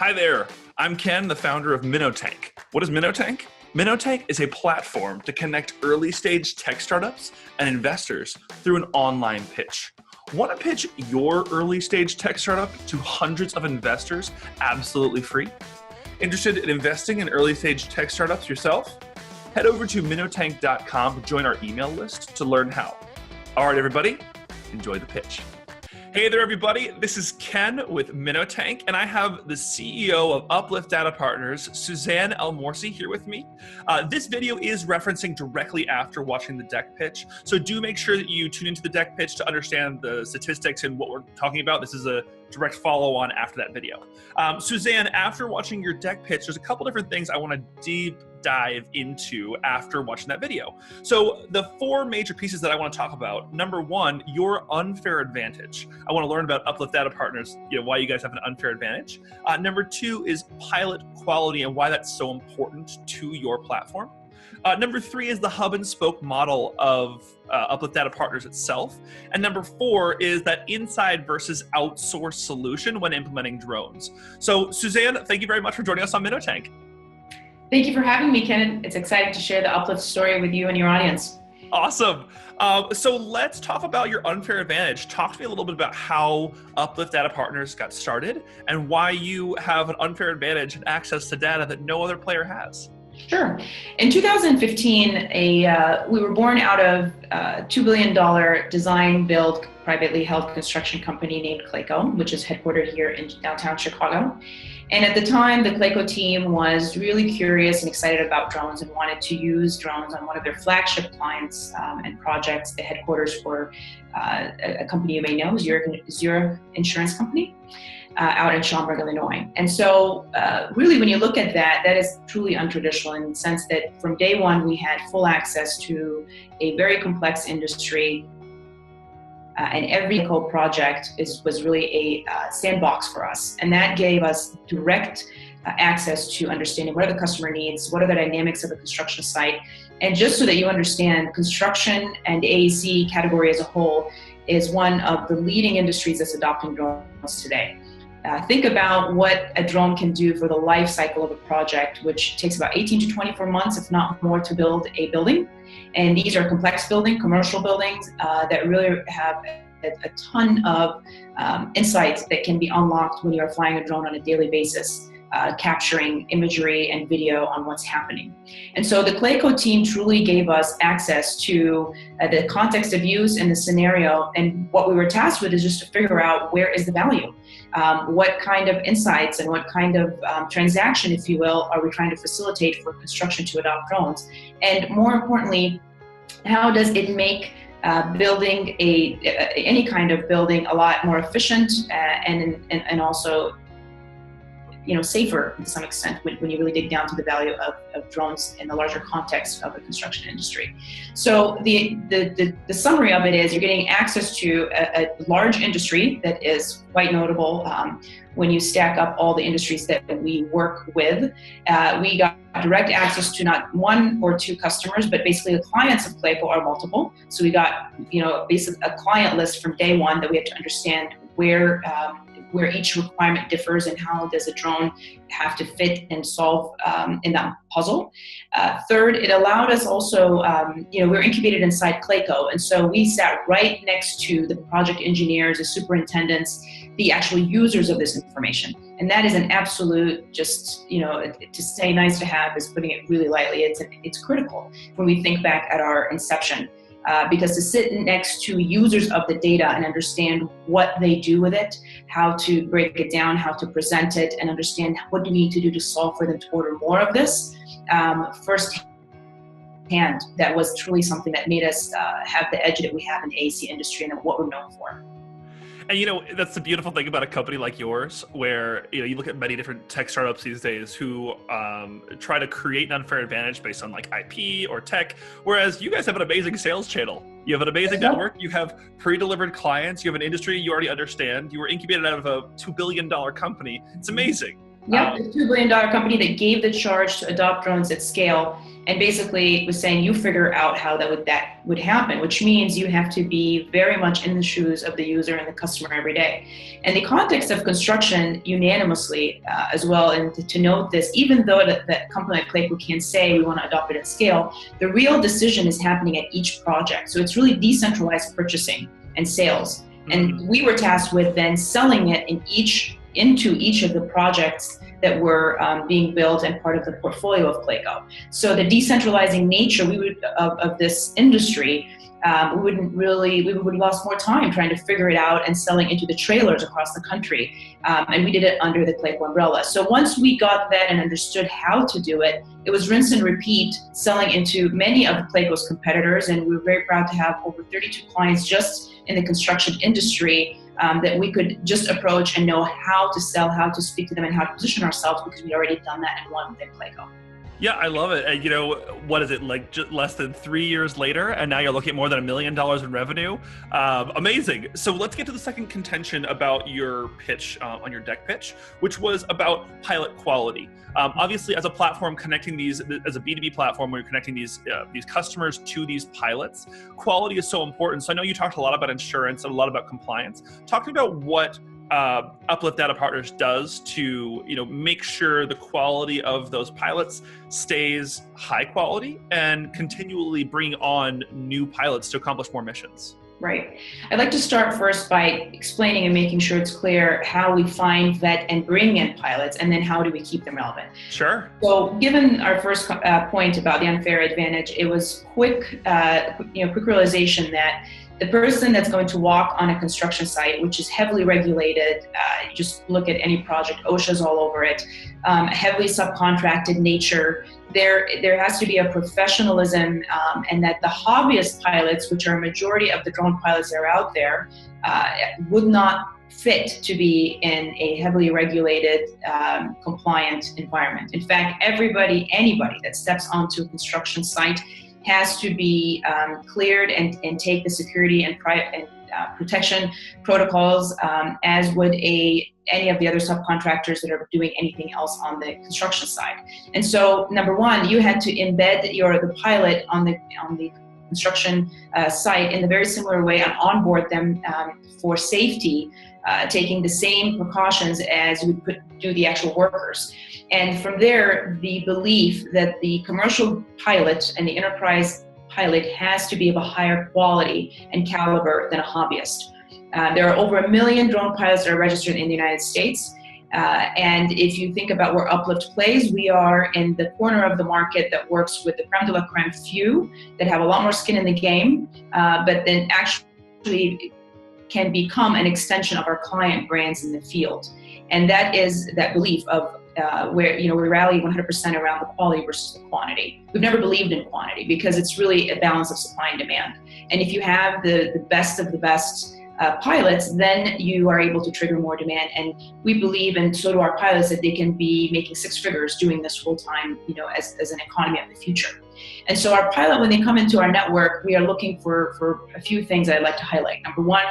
Hi there, I'm Ken, the founder of MinnoTank. What is MinnoTank? MinnoTank is a platform to connect early-stage tech startups and investors through an online pitch. Want to pitch your early-stage tech startup to hundreds of investors absolutely free? Interested in investing in early-stage tech startups yourself? Head over to MinnoTank.com to join our email list to learn how. All right, everybody, enjoy the pitch. Hey there, everybody. This is Ken with MinnoTank, and I have the CEO of Uplift Data Partners, Suzanne EL-Moursi, here with me. This video is referencing directly after watching the deck pitch, so do make sure that you tune into the deck pitch to understand the statistics and what we're talking about. This is a direct follow-on after that video. Suzanne, after watching your deck pitch, there's a couple different things I want to deep dive into after watching that video. So the four major pieces that I want to talk about: number one, your unfair advantage. I want to learn about Uplift Data Partners, why you guys have an unfair advantage. Number two is pilot quality and why that's so important to your platform. Number three is the hub and spoke model of Uplift Data Partners itself. And number four is that inside versus outsourced solution when implementing drones. So Suzanne, thank you very much for joining us on MinnoTank. Thank you for having me, Ken. It's exciting to share the Uplift story with you and your audience. Awesome. So let's talk about your unfair advantage. Talk to me a little bit about how Uplift Data Partners got started and why you have an unfair advantage and access to data that no other player has. Sure. In 2015, we were born out of a $2 billion design, build, privately held construction company named Clayco, which is headquartered here in downtown Chicago. And at the time, the Clayco team was really curious and excited about drones and wanted to use drones on one of their flagship clients and projects, the headquarters for a company you may know, Zurich Insurance Company, out in Schaumburg, Illinois. And so really, when you look at that, that is truly untraditional in the sense that from day one, we had full access to a very complex industry. And every project was really a sandbox for us. And that gave us direct access to understanding what are the customer needs, what are the dynamics of a construction site. And just so that you understand, construction and AEC category as a whole is one of the leading industries that's adopting drones today. Think about what a drone can do for the life cycle of a project, which takes about 18 to 24 months, if not more, to build a building. And these are complex commercial buildings that really have a ton of insights that can be unlocked when you are flying a drone on a daily basis, capturing imagery and video on what's happening. And so the Clayco team truly gave us access to the context of use and the scenario. And what we were tasked with is just to figure out where is the value. What kind of insights and what kind of transaction, if you will, are we trying to facilitate for construction to adopt drones? And more importantly, how does it make building any kind of building a lot more efficient and also safer to some extent when you really dig down to the value of drones in the larger context of the construction industry. So the summary of it is you're getting access to a large industry that is quite notable when you stack up all the industries that we work with. We got direct access to not one or two customers, but basically the clients of Clayco are multiple. So we got basically a client list from day one that we have to understand where each requirement differs and how does a drone have to fit and solve in that puzzle. Third, it allowed us also, we're incubated inside Clayco, and so we sat right next to the project engineers, the superintendents, the actual users of this information. And that is an absolute, just, to say nice to have is putting it really lightly. It's critical when we think back at our inception. Because to sit next to users of the data and understand what they do with it, how to break it down, how to present it, and understand what do we need to do to solve for them to order more of this, firsthand, that was truly something that made us have the edge that we have in the AEC industry and what we're known for. And that's the beautiful thing about a company like yours, where you look at many different tech startups these days who try to create an unfair advantage based on like IP or tech, whereas you guys have an amazing sales channel. You have an amazing network. You have pre-delivered clients. You have an industry you already understand. You were incubated out of a $2 billion company. It's amazing. Yep, a $2 billion company that gave the charge to adopt drones at scale, and basically was saying you figure out how that would happen, which means you have to be very much in the shoes of the user and the customer every day. And the context of construction unanimously as well, and to note this, even though that company like Clayco can say we want to adopt it at scale, the real decision is happening at each project. So it's really decentralized purchasing and sales. And we were tasked with then selling it into each of the projects that were being built and part of the portfolio of Clayco. So the decentralizing nature of this industry, we would have lost more time trying to figure it out and selling into the trailers across the country. And we did it under the Clayco umbrella. So once we got that and understood how to do it, it was rinse and repeat, selling into many of Clayco's competitors. And we were very proud to have over 32 clients just in the construction industry that we could just approach and know how to sell, how to speak to them, and how to position ourselves, because we'd already done that and won within Clayco. Yeah, I love it. And what is it, like just less than 3 years later, and now you're looking at more than $1 million in revenue? Amazing. So let's get to the second contention about your pitch, on your deck pitch, which was about pilot quality. Obviously, as a platform connecting these, as a B2B platform, where you're connecting these customers to these pilots, quality is so important. So I know you talked a lot about insurance and a lot about compliance. Talk to me about what Uplift Data Partners does to make sure the quality of those pilots stays high quality and continually bring on new pilots to accomplish more missions. Right. I'd like to start first by explaining and making sure it's clear how we find, vet, and bring in pilots, and then how do we keep them relevant. Sure. So given our first point about the unfair advantage, it was quick realization that the person that's going to walk on a construction site, which is heavily regulated, you just look at any project, OSHA's all over it, heavily subcontracted nature, there has to be a professionalism, and that the hobbyist pilots, which are a majority of the drone pilots that are out there, would not fit to be in a heavily regulated, compliant environment. In fact, anybody that steps onto a construction site has to be cleared and take the security and protection protocols as would any of the other subcontractors that are doing anything else on the construction side. And so, number one, you had to embed the pilot on the construction site in a very similar way and onboard them for safety, taking the same precautions as you would do the actual workers. And from there, the belief that the commercial pilot and the enterprise pilot has to be of a higher quality and caliber than a hobbyist. There are over 1 million drone pilots that are registered in the United States. And if you think about where Uplift plays, we are in the corner of the market that works with the creme de la creme few that have a lot more skin in the game, but then actually can become an extension of our client brands in the field. And that is that belief of where we rally 100% around the quality versus the quantity. We've never believed in quantity because it's really a balance of supply and demand. And if you have the best of the best pilots, then you are able to trigger more demand. And we believe, and so do our pilots, that they can be making 6 figures doing this full time, as an economy of the future. And so our pilot, when they come into our network, we are looking for a few things I'd like to highlight. Number one,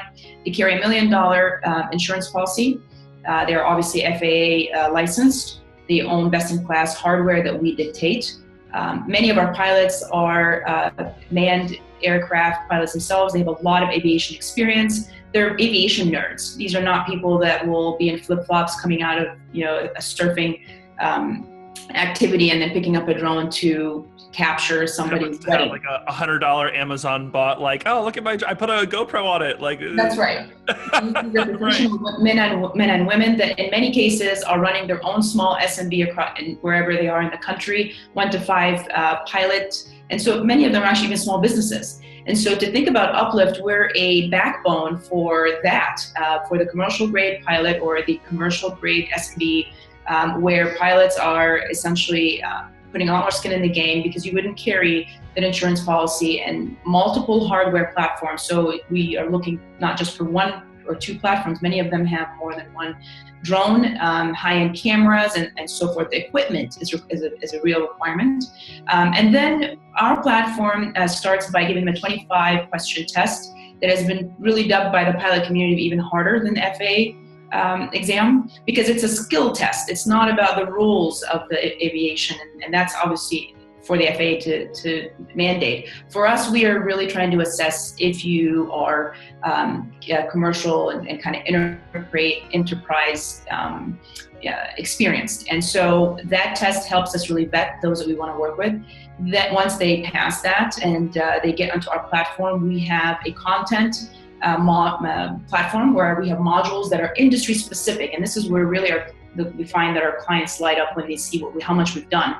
they carry $1 million insurance policy. They are obviously FAA licensed. They own best-in-class hardware that we dictate. Many of our pilots are manned aircraft pilots themselves. They have a lot of aviation experience. They're aviation nerds. These are not people that will be in flip-flops coming out of a surfing activity and then picking up a drone to capture somebody's wedding. Like a $100 Amazon bot, like, oh, look at I put a GoPro on it. Like, that's right. These are professional men and women that in many cases are running their own small SMB across wherever they are in the country, 1 to 5 pilot. And so many of them are actually even small businesses. And so to think about Uplift, we're a backbone for that, for the commercial grade pilot or the commercial grade SMB, where pilots are essentially putting a lot more skin in the game because you wouldn't carry an insurance policy and multiple hardware platforms. So we are looking not just for 1 or 2 platforms. Many of them have more than 1 drone, high-end cameras, and so forth. The equipment is a real requirement. And then our platform starts by giving them a 25-question test that has been really dubbed by the pilot community even harder than the FAA exam, because it's a skill test. It's not about the rules of the aviation, and that's obviously for the FAA to mandate. For us, we are really trying to assess if you are commercial and kind of enterprise experienced. And so that test helps us really vet those that we want to work with. That once they pass that and they get onto our platform, we have a content platform where we have modules that are industry specific. And this is where really we find that our clients light up when they see how much we've done.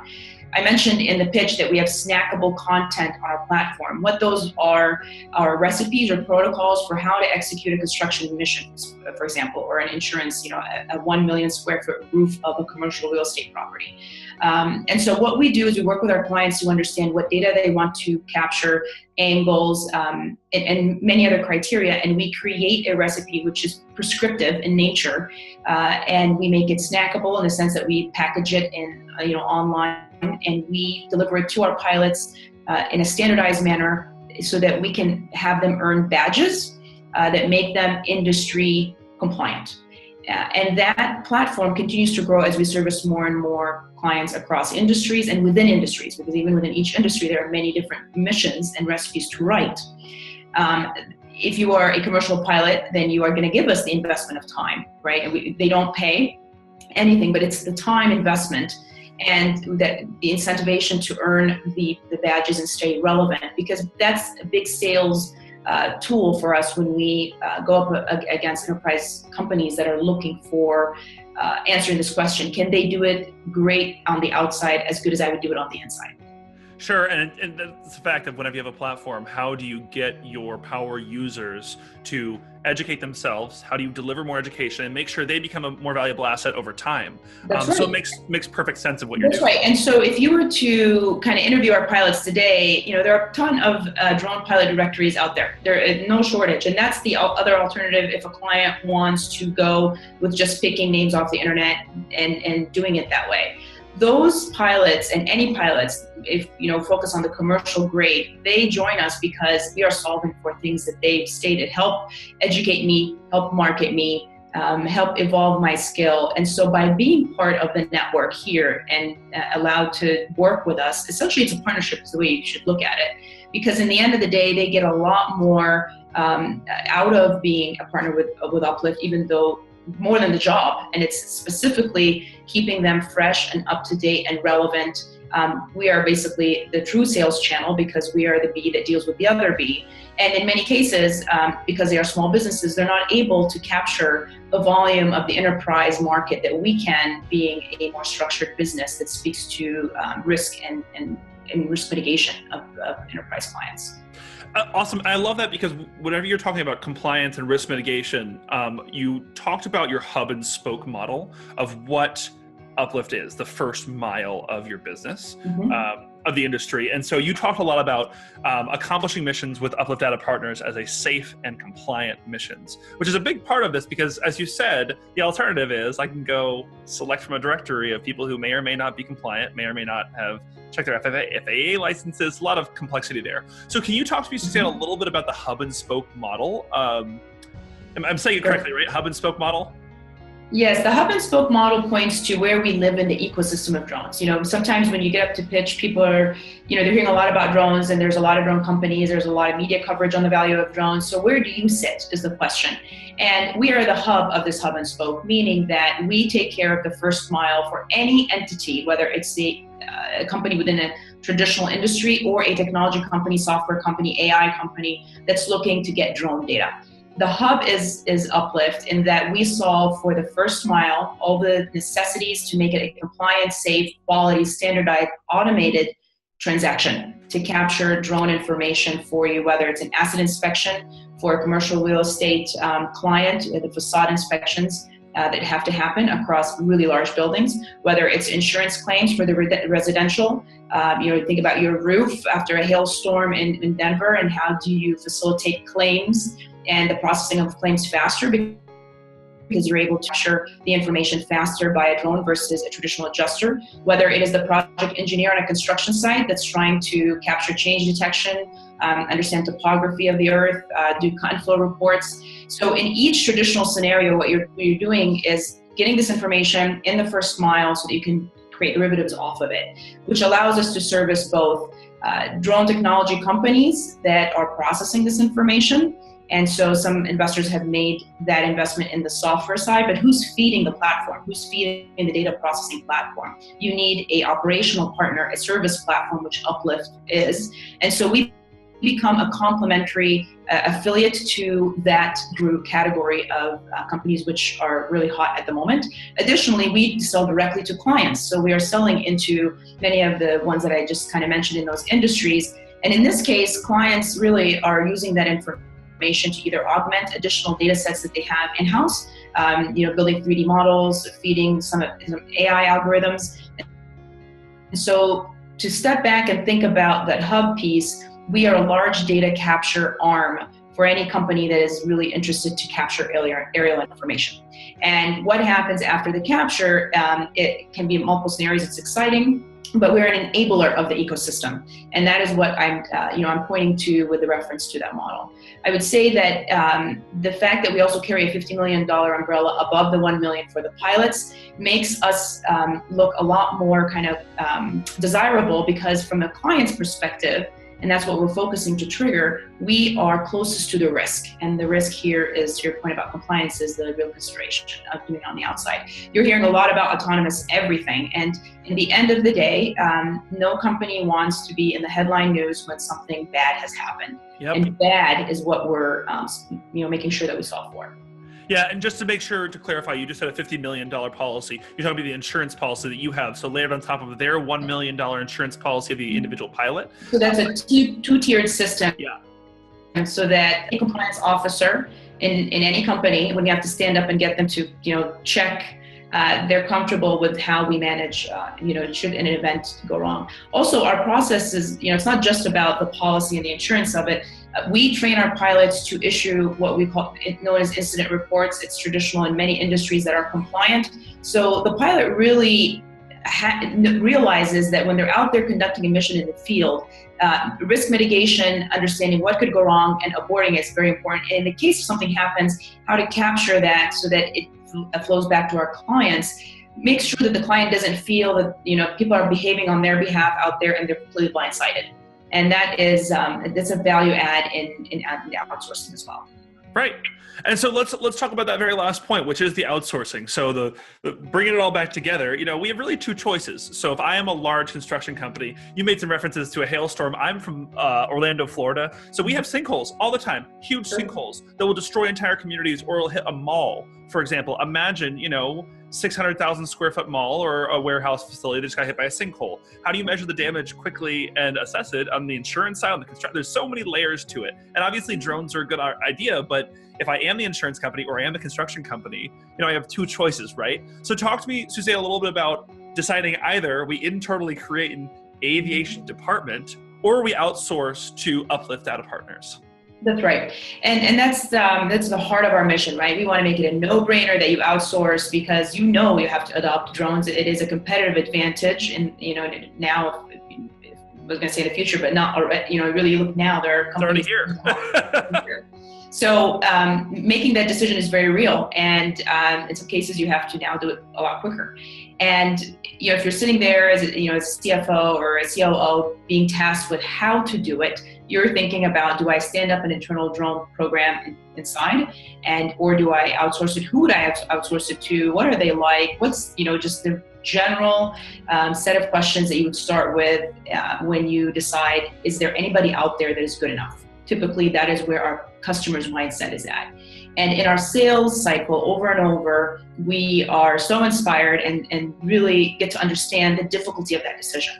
I mentioned in the pitch that we have snackable content on our platform. What those are recipes or protocols for how to execute a construction mission, for example, or an insurance, a 1 million square foot roof of a commercial real estate property. And so what we do is we work with our clients to understand what data they want to capture, angles, and many other criteria, and we create a recipe which is prescriptive in nature, and we make it snackable in the sense that we package it in online, and we deliver it to our pilots in a standardized manner so that we can have them earn badges that make them industry compliant. And that platform continues to grow as we service more and more clients across industries and within industries, because even within each industry, there are many different missions and recipes to write. If you are a commercial pilot, then you are going to give us the investment of time, right? And they don't pay anything, but it's the time investment and that the incentivization to earn the badges and stay relevant, because that's a big sales tool for us when we go up against enterprise companies that are looking for answering this question. Can they do it great on the outside as good as I would do it on the inside? Sure, and that's the fact that whenever you have a platform, how do you get your power users to educate themselves? How do you deliver more education and make sure they become a more valuable asset over time? That's right. So it makes perfect sense of what you're doing. That's right. And so if you were to kind of interview our pilots today, there are a ton of drone pilot directories out there. There is no shortage. And that's the other alternative if a client wants to go with just picking names off the internet and doing it that way. Those pilots and any pilots, if focus on the commercial grade, they join us because we are solving for things that they've stated: help educate me, help market me, help evolve my skill. And so by being part of the network here and allowed to work with us, essentially it's a partnership is the way you should look at it. Because in the end of the day, they get a lot more out of being a partner with Uplift, even though more than the job, and it's specifically keeping them fresh and up to date and relevant. We are basically the true sales channel because we are the bee that deals with the other bee. And in many cases, because they are small businesses, they're not able to capture the volume of the enterprise market that we can, being a more structured business that speaks to risk and risk mitigation of enterprise clients. Awesome. I love that because whenever you're talking about compliance and risk mitigation, you talked about your hub and spoke model of what Uplift is, the first mile of your business, of the industry. And so you talked a lot about accomplishing missions with Uplift Data Partners as a safe and compliant missions, which is a big part of this because, as you said, the alternative is I can go select from a directory of people who may or may not be compliant, may or may not have checked their FAA licenses, a lot of complexity there. So can you talk to me, Suzanne, a little bit about the hub and spoke model? I'm saying it correctly, right? Hub and spoke model? Yes, the hub and spoke model points to where we live in the ecosystem of drones. Sometimes when you get up to pitch, people are, they're hearing a lot about drones, and there's a lot of drone companies, there's a lot of media coverage on the value of drones. So where do you sit is the question. And we are the hub of this hub and spoke, meaning that we take care of the first mile for any entity, whether it's a company within a traditional industry or a technology company, software company, AI company that's looking to get drone data. The hub is Uplift in that we solve for the first mile, all the necessities to make it a compliant, safe, quality, standardized, automated transaction to capture drone information for you, whether it's an asset inspection for a commercial real estate client, the facade inspections that have to happen across really large buildings, whether it's insurance claims for the residential, think about your roof after a hailstorm in Denver, and how do you facilitate claims and the processing of claims faster, because you're able to capture the information faster by a drone versus a traditional adjuster, whether it is the project engineer on a construction site that's trying to capture change detection, understand topography of the earth, do cut and flow reports. So in each traditional scenario, what you're doing is getting this information in the first mile so that you can create derivatives off of it, which allows us to service both drone technology companies that are processing this information. And so some investors have made that investment in the software side, but who's feeding the platform? Who's feeding the data processing platform? You need a operational partner, a service platform, which Uplift is. And so we become a complementary affiliate to that group category of companies which are really hot at the moment. Additionally, we sell directly to clients. So we are selling into many of the ones that I just kind of mentioned in those industries. And in this case, clients really are using that information to either augment additional data sets that they have in-house, building 3D models, feeding some AI algorithms. And so to step back and think about that hub piece, we are a large data capture arm for any company that is really interested to capture aerial information. And what happens after the capture, it can be in multiple scenarios. It's exciting, but we're an enabler of the ecosystem. And that is what I'm pointing to with the reference to that model. I would say that the fact that we also carry a $50 million umbrella above the $1 million for the pilots makes us look a lot more kind of desirable, because from the client's perspective, and that's what we're focusing to trigger, we are closest to the risk. And the risk here is, to your point about compliance, is the real consideration of doing it on the outside. You're hearing a lot about autonomous everything. And in the end of the day, no company wants to be in the headline news when something bad has happened. Yep. And bad is what we're making sure that we solve for. Yeah, and just to make sure to clarify, you just said a $50 million policy. You're talking about the insurance policy that you have. So layered on top of their $1 million insurance policy of the individual pilot. So that's a two-tiered system. Yeah. And so that a compliance officer in any company, when you have to stand up and get them to check, they're comfortable with how we manage, should an event go wrong. Also, our process is, it's not just about the policy and the insurance of it. We train our pilots to issue what we call known as incident reports. It's traditional in many industries that are compliant. So the pilot really realizes that when they're out there conducting a mission in the field, risk mitigation, understanding what could go wrong, and aborting is very important. And in the case if something happens, how to capture that so that it flows back to our clients. Make sure that the client doesn't feel that people are behaving on their behalf out there and they're completely blindsided. And that is that's a value add in outsourcing as well. Right. And so let's talk about that very last point, which is the outsourcing. So the bringing it all back together, we have really two choices. So if I am a large construction company, you made some references to a hailstorm. I'm from Orlando, Florida. So we have sinkholes all the time, huge sinkholes that will destroy entire communities, or will hit a mall, for example. Imagine, 600,000 square foot mall or a warehouse facility that just got hit by a sinkhole. How do you measure the damage quickly and assess it on the insurance side, on the construction? There's so many layers to it. And obviously drones are a good idea, but if I am the insurance company or I am the construction company, I have two choices, right? So talk to me, Suzanne, a little bit about deciding either we internally create an aviation department or we outsource to Uplift Data Partners. That's right. And that's the heart of our mission, right? We want to make it a no-brainer that you outsource, because you have to adopt drones. It is a competitive advantage. And, now, I was going to say in the future, but not already, really look now, there are companies. It's already here. So making that decision is very real. And in some cases, you have to now do it a lot quicker. And if you're sitting there as a CFO or a COO being tasked with how to do it, you're thinking about, do I stand up an internal drone program inside, or do I outsource it? Who would I outsource it to? What are they like? What's just the general set of questions that you would start with when you decide, is there anybody out there that is good enough? Typically, that is where our customer's mindset is at. And in our sales cycle, over and over, we are so inspired and really get to understand the difficulty of that decision.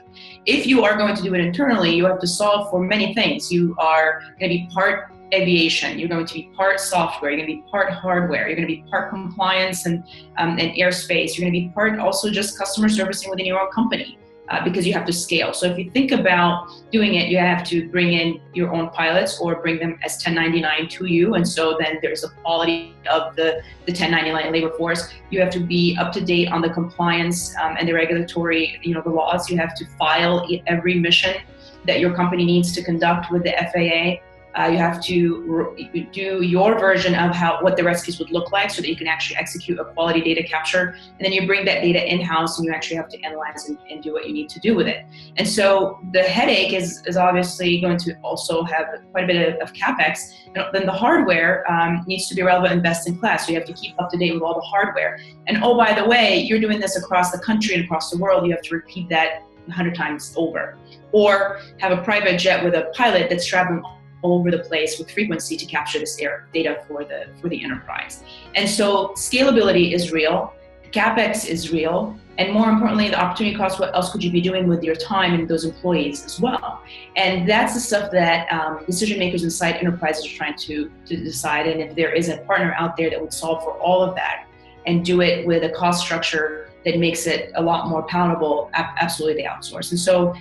If you are going to do it internally, you have to solve for many things. You are going to be part aviation, you're going to be part software, you're going to be part hardware, you're going to be part compliance and airspace, you're going to be part also just customer servicing within your own company. because you have to scale. So if you think about doing it, you have to bring in your own pilots or bring them as 1099 to you. And so then there's a quality of the 1099 labor force. You have to be up to date on the compliance and the regulatory, the laws. You have to file every mission that your company needs to conduct with the FAA. You have to do your version of what the recipes would look like so that you can actually execute a quality data capture. And then you bring that data in-house and you actually have to analyze and do what you need to do with it. And so the headache is obviously going to also have quite a bit of CapEx. And then the hardware needs to be relevant and best in class. So you have to keep up to date with all the hardware. And oh, by the way, you're doing this across the country and across the world. You have to repeat that 100 times over. Or have a private jet with a pilot that's traveling all over the place with frequency to capture this data for the enterprise. And so scalability is real, CapEx is real, and more importantly, the opportunity cost, what else could you be doing with your time and those employees as well? And that's the stuff that decision makers inside enterprises are trying to decide. And if there is a partner out there that would solve for all of that and do it with a cost structure that makes it a lot more palatable, absolutely they outsource. And so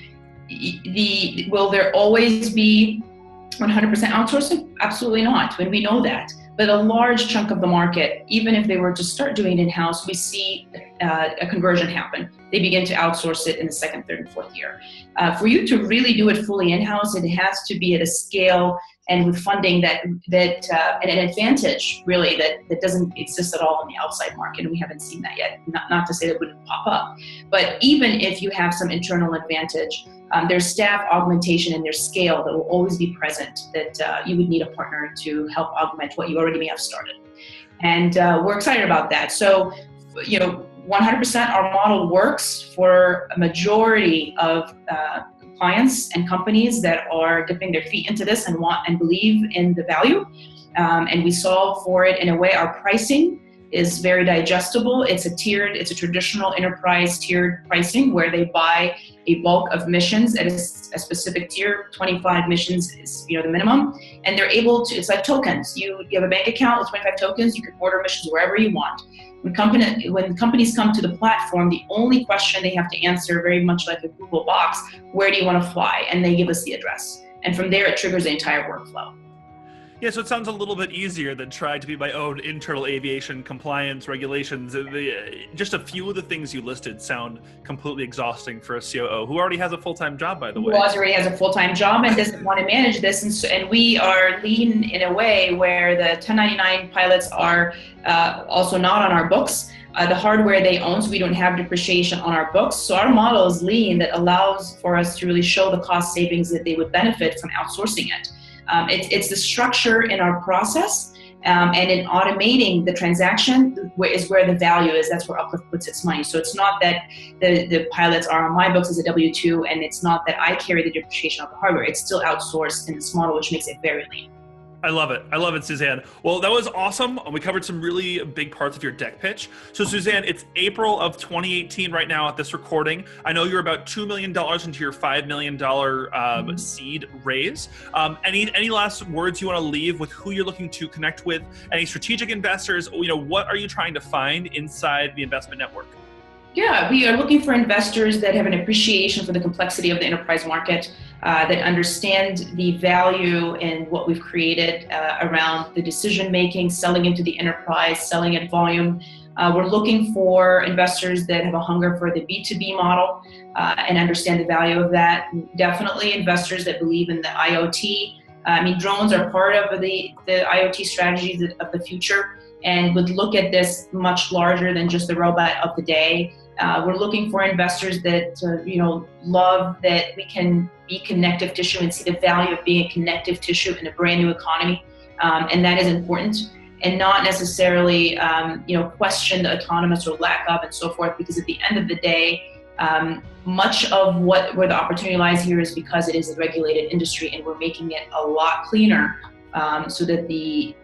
will there always be 100% outsourcing? Absolutely not, and we know that. But a large chunk of the market, even if they were to start doing it in-house, we see a conversion happen. They begin to outsource it in the second, third, and fourth year. For you to really do it fully in-house, it has to be at a scale and with funding and an advantage really that doesn't exist at all in the outside market, and we haven't seen that yet. Not to say that it wouldn't pop up, but even if you have some internal advantage, there's staff augmentation and there's scale that will always be present that you would need a partner to help augment what you already may have started. And we're excited about that. So, 100% our model works for a majority of clients and companies that are dipping their feet into this and want and believe in the value. And we solve for it in a way. Our pricing is very digestible. It's a traditional enterprise tiered pricing where they buy a bulk of missions at a specific tier. 25 missions is the minimum, and they're able to. It's like tokens. You have a bank account with 25 tokens. You can order missions wherever you want. When companies come to the platform, the only question they have to answer, very much like a Google box, where do you want to fly? And they give us the address, and from there it triggers the entire workflow. Yeah, so it sounds a little bit easier than trying to be my own internal aviation compliance regulations. Just a few of the things you listed sound completely exhausting for a COO who already has a full-time job, by the way. Who already has a full-time job and doesn't want to manage this. And we are lean in a way where the 1099 pilots are also not on our books. The hardware they own, so we don't have depreciation on our books. So our model is lean that allows for us to really show the cost savings that they would benefit from outsourcing it. It's the structure in our process and in automating the transaction is where the value is. That's where Uplift puts its money. So it's not that the pilots are on my books as a W-2, and it's not that I carry the depreciation of the hardware. It's still outsourced in this model, which makes it very lean. I love it. I love it, Suzanne. Well, that was awesome. We covered some really big parts of your deck pitch. So, Suzanne, it's April of 2018 right now at this recording. I know you're about $2 million into your $5 million seed raise. Any last words you want to leave with who you're looking to connect with? Any strategic investors? What are you trying to find inside the investment network? Yeah, we are looking for investors that have an appreciation for the complexity of the enterprise market, that understand the value in what we've created around the decision-making, selling into the enterprise, selling at volume. We're looking for investors that have a hunger for the B2B model and understand the value of that. Definitely investors that believe in the IoT. Drones are part of the IoT strategies of the future and would look at this much larger than just the robot of the day. We're looking for investors that love that we can be connective tissue and see the value of being a connective tissue in a brand new economy, and that is important. And not necessarily question the autonomous or lack of and so forth, because at the end of the day, much of where the opportunity lies here is because it is a regulated industry, and we're making it a lot cleaner. So that the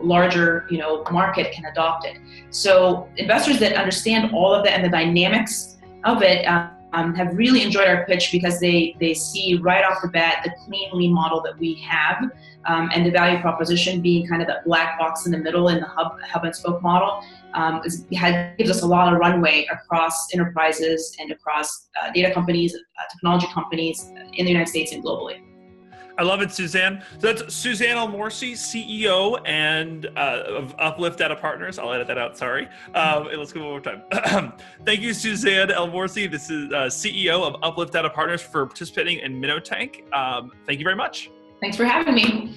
larger market can adopt it. So investors that understand all of that and the dynamics of it have really enjoyed our pitch because they see right off the bat the clean, lean model that we have, and the value proposition being kind of that black box in the middle in the hub and spoke model. Gives us a lot of runway across enterprises and across data companies, technology companies in the United States and globally. I love it, Suzanne. So that's Suzanne EL-Moursi, CEO of Uplift Data Partners. I'll edit that out, sorry. Let's go one more time. Thank you, Suzanne EL-Moursi. This is CEO of Uplift Data Partners for participating in MinnoTank. Thank you very much. Thanks for having me.